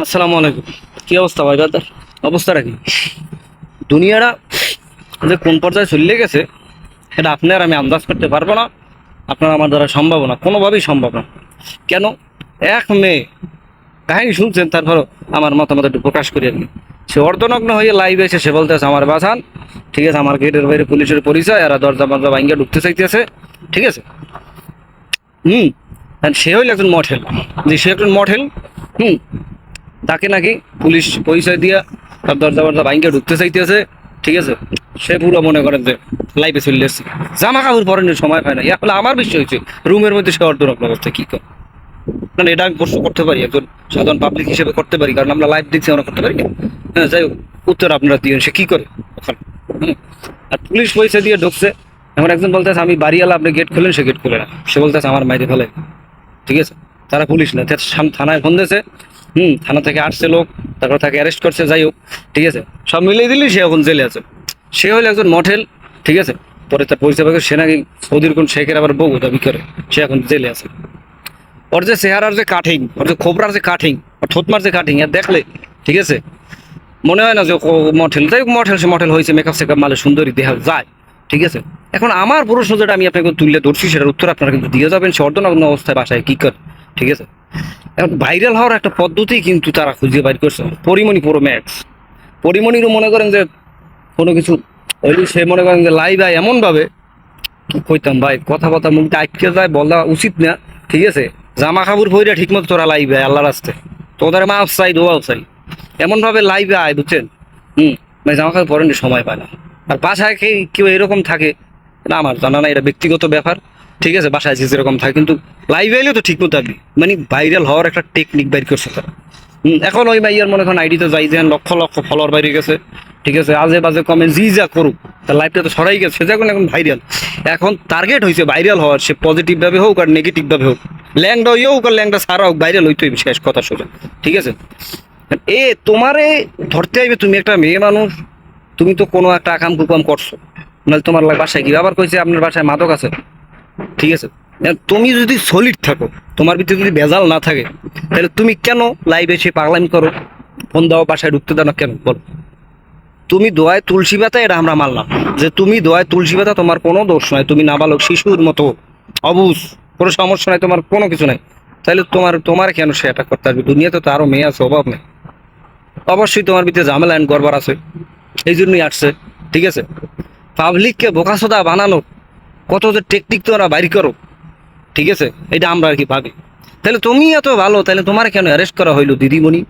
আসসালামু আলাইকুম। কি অবস্থা ভাই দাদার? অবস্থাটা কি? দুনিয়াটা যে কোন পর্যায়ে চলে গেছে এটা আপনি আর আমি আন্দাজ করতে পারবো না। আপনার আমার দ্বারা সম্ভব না, কোনোভাবেই সম্ভব না। কেন? এক মেয়ে কাহিনী শুনছেন, তারপরও আমার মতামত একটু প্রকাশ করি আর কি। সে অর্ধনগ্ন হয়ে লাইভ এসে সে বলতেছে আমার বাসান, ঠিক আছে, আমার গেটের বাইরে পুলিশের পরিচয়, আর দরজা মরজা ভাঙ্গা ঢুকতে চাইতেছে, ঠিক আছে। হুম। আর সে হইল একজন মঠেল, যে সে একজন মঠেল। হুম। তাকে নাকি পুলিশ পরিচয় দিয়া তার দরজা বরজা ভাঙ্গে ঢুকতে চাইতেছে, ঠিক আছে। সে পুরো মনে করেন যে লাইফে চলে এসছে, জামা কাপড় পরানোর সময় পায় না। এখন আমার বিষয় হচ্ছে রুমের মধ্যে সে অর্ধনগ্ন অবস্থা কি করে। মানে এটা আমি প্রশ্ন করতে পারি, একজন সাধারণ পাবলিক হিসেবে করতে পারি, কারণ আমরা লাইভ দেখছি, আমরা করতে পারি না। হ্যাঁ, যাই হোক, উত্তর আপনারা দিয়ে সে কি করে ওখানে। হুম। আর পুলিশ পয়সা দিয়ে ঢুকছে। এখন একজন বলতেছে আমি বাড়িওয়ালা, আপনি গেট খুলেন, সে গেট খুলে না। সে বলতেছে আমার মাইরে ফেলে, ঠিক আছে। তারা পুলিশ না, থানায় ফোন দিয়েছে। থানা থেকে আসছে লোক, তারপর তাকে অ্যারেস্ট করছে, যাই হোক, ঠিক আছে। সব মিলিয়ে দিলি সে এখন জেলে আছে। সে হলো একজন মঠেল, ঠিক আছে। পরে তার পরিচয় পাকে সে নাকি সৌদির কোন শেখের আবার বউ দাবি করে, সে এখন জেলে আছে। ওর যে চেহারার যে কাঠিং, ওর যে খোপরার যে কাঠিং, ওর ঠোঁটমার যে কাঠিং, আর দেখলে, ঠিক আছে, মনে হয় না যে ও মঠেল। যাই হোক, মঠেল সে মঠেল হয়েছে, মেকআপ সেকআপ মালে সুন্দরী দেখা যায়, ঠিক আছে। এখন আমার প্রশ্ন যেটা আমি আপনাকে তুলে ধরছি, সেটার উত্তর আপনারা কিন্তু দিয়ে যাবেন সে অর্ধনগ্ন অবস্থায় বাসায় কি করে, ঠিক আছে। এখন ভাইরাল হওয়ার একটা পদ্ধতি কিন্তু তারা খুঁজে বাইর করছে, পরিমণি পুরো ম্যাক্স। পরিমণিরও মনে করেন যে কোনো কিছু ওই সে মনে করেন যে লাইভ আয় এমনভাবে, কি কইতাম ভাই, কথা কথা মুখটা আটকে যায়, বলা উচিত না, ঠিক আছে। জামা কাপড় পরে ঠিক মতো তোরা লাইভ আয় আল্লাহর রাস্তে, তোদের মাফ চাই, দোয়াও চাই, এমনভাবে লাইভ আয়, বুঝছেন। মানে জামা কাপড় পরেন সময় পায় না। আর বাসায় কেউ এরকম থাকে না, আমার জানা না, এটা ব্যক্তিগত ব্যাপার, ঠিক আছে। বাসায় যে যেরকম থাকে, কিন্তু লাইভ আইলেও তো ঠিক মতো থাকবি, মানে ভাইরাল হওয়ার একটা টেকনিক বাইর করছে তারা। এখন ওই মাইয়ার মনে করেন আইডিতে যাই যেন লক্ষ লক্ষ ফলোয়ার বাইরে গেছে, ঠিক আছে। আজে বাজে কমেন্ট জি যা করুক, তার লাইফটা তো সরাই গেছে, সে যখন এখন ভাইরাল। এখন টার্গেট হয়েছে ভাইরাল হওয়ার, সে পজিটিভ ভাবে হোক আর নেগেটিভ ভাবে হোক, ল্যাংডা হইয়া হোক আর ল্যাংডা সারা হোক, ভাইরাল হইতে হইবে, শেষ কথা সোজা, ঠিক আছে। তোমারে ধরতে আইবে, তুমি একটা মেয়ে মানুষ, তুমি তো কোনো একটা আকাম কুকাম করছো, নাহলে তোমার বাসায় কি আবার কইছে আপনার বাসায় মাদক আছে, ঠিক আছে। তুমি যদি সলিড থাকো, তোমার ভিতরে যদি ভেজাল না থাকে, তাহলে তুমি কেন লাইভে এসে পাগলামি করো, ফোন দাও, বাসায় ঢুকতে দাও না কেন, বলো। তুমি দোয়ায় তুলসী পাতা, এটা আমরা মানলাম যে তুমি দোয়ায় তুলসী পাতা, তোমার কোনো দোষ নাই, তুমি নাবালক শিশুর মতো অবুঝ, কোনো সমস্যা নাই, তোমার কোনো কিছু নাই। তাহলে তোমার কেন সে অ্যাটাক করতে আসবে? দুনিয়াতে তো আরো মেয়ে আছে, অভাব নেই। অবশ্যই তোমার ভিতরে ঝামেলা এন্ড গড়বড় আছে, এই জন্যই আসছে, ঠিক আছে। পাবলিককে বোকাসোদা বানানো কত যে টেকনিক তোমরা বাইর করো, ঠিক আছে, এটা আমরা আর কি ভাবি। তাহলে তুমি এত ভালো, তাহলে তোমার কেন অ্যারেস্ট করা হইলো দিদিমণি,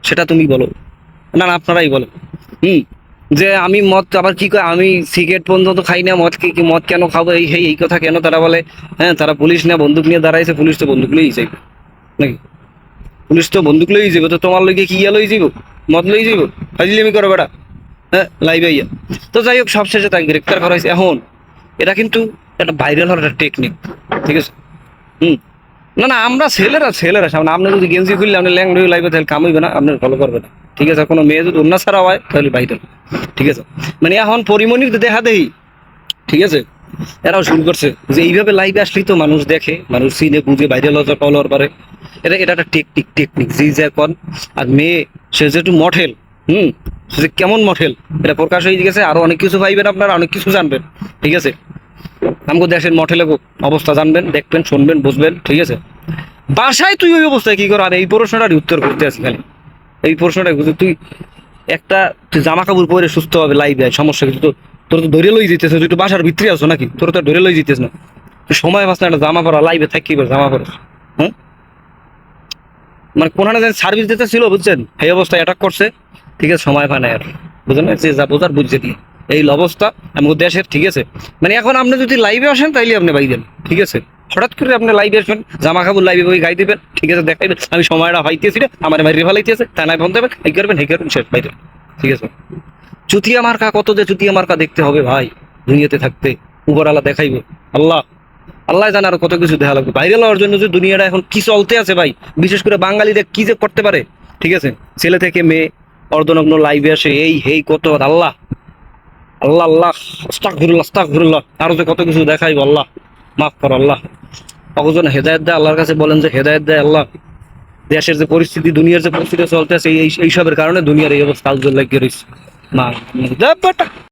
সেটা তুমি বলো। না না, আপনারাই বলো। হুম। যে আমি মদ আবার কি কয়, আমি সিগারেট পর্যন্ত খাই না, মদ কেন খাবো, এই কথা কেন তারা বলে। হ্যাঁ, তারা পুলিশ না বন্দুক নিয়ে দাঁড়াইছে, পুলিশ তো বন্দুক লই যাইব নাকি? পুলিশ তো বন্দুক লই যাবো, তো তোমার লইকে কি ইয়া লই যাব, মদ লই যাব, ফাইজলামি করো বেটা। হ্যাঁ, লাইভ আইয়া। তো যাই হোক, সবশেষে তাকে গ্রেপ্তার করা হয়েছে। এখন এটা কিন্তু একটা ভাইরাল হওয়ার একটা টেকনিক, ঠিক আছে। হুম। না না, আমরা ছেলেরা সামনে আপনি যদি গেঞ্জি খুললে আপনি ল্যাং ধরে লাইবে, তাহলে কাম হইবে না, আপনার ফলো করবে না, ঠিক আছে। কোনো মেয়ে যদি অন্য ছাড়া হয় তাহলে ভাইরাল, ঠিক আছে। মানে এখন পরিমণির দেখা দেই, ঠিক আছে। এরাও শুরু করছে যে এইভাবে লাইভে আসলেই তো মানুষ দেখে, মানুষ চিনে বুঝে ভাইরাল হওয়ার পারে। এটা একটা টেকনিক জি যা কন। আর মেয়ে সে যেহেতু মঠেল, সে যে কেমন মঠেল এটা প্রকাশ হয়ে গেছে। আরো অনেক কিছু পাইবেন আপনারা, অনেক কিছু জানবেন, ঠিক আছে। আমাকে দেশের মঠেলে অবস্থা জানবেন, দেখবেন, শুনবেন, বুঝবেন, ঠিক আছে। বাসায় তুই ওই অবস্থায় কি কর? আর এই প্রশ্নটারই উত্তর করতে আসি খালি, এই প্রশ্নটা তুই তুই জামা কাপড় পরে সুস্থ হবে লাইভে সমস্যা কিছু তো, তোর তো ধরে লই যেতেছে, তুই তো বাসার ভিতরে আছো নাকি, তোর তো ধরে লই যেতেছ না, তুই সময় পাস না একটা জামা পরা লাইভে থাকি জামা পরে। হ্যাঁ, মানে কোনখানে যেন সার্ভিস দিতে ছিল, বুঝছেন, এই অবস্থায় অ্যাটাক করছে, ঠিক আছে। সময় পায় না আর, বুঝলেন না, যে যা বোঝার বুঝছে দিয়ে এই অবস্থা আমাদের দেশের, ঠিক আছে। মানে এখন আপনি যদি লাইভে আসেন তাইলে আপনি বাইরেন, ঠিক আছে। হঠাৎ করে আপনি লাইভে আসবেন, জামা কাপড় লাইভে বই গাই দিবেন, ঠিক আছে, দেখাইবেন আমি সময়টা হইতেছি রে, আমার বাইরে ফেলাইতেছে, তা নাই ফোন দেবেন, এই করবেন শেষ বাইরে, ঠিক আছে। চুতিয়া মার্কা, কত যে চুতিয়া মার্কা দেখতে হবে ভাই দুনিয়াতে থাকতে, উপরওয়ালা দেখাইবে আল্লাহ, আল্লাহ জানে আরো কত কিছু দেখা লাগবে। ভাইরাল হওয়ার জন্য যে দুনিয়াটা এখন কি চলতে আছে ভাই, বিশেষ করে বাঙালিদের কি যে করতে পারে, ঠিক আছে। ছেলে থেকে মেয়ে অর্ধনগ্ন লাইভে আসে, এই কত, আল্লাহ আল্লাহ আল্লাহ, আস্তাগফিরুল্লাহ, আরো যে কত কিছু দেখাইবো, আল্লাহ মাফ কর আল্লাহ। অকজন হেদায়েত দেয়, আল্লাহর কাছে বলেন যে হেদায়েত দেয় আল্লাহ। দেশের যে পরিস্থিতি, দুনিয়ার যে পরিস্থিতি চলতেছে, এইসবের কারণে দুনিয়ার এই অবস্থা আউজল লাগিয়ে রয়েছে। না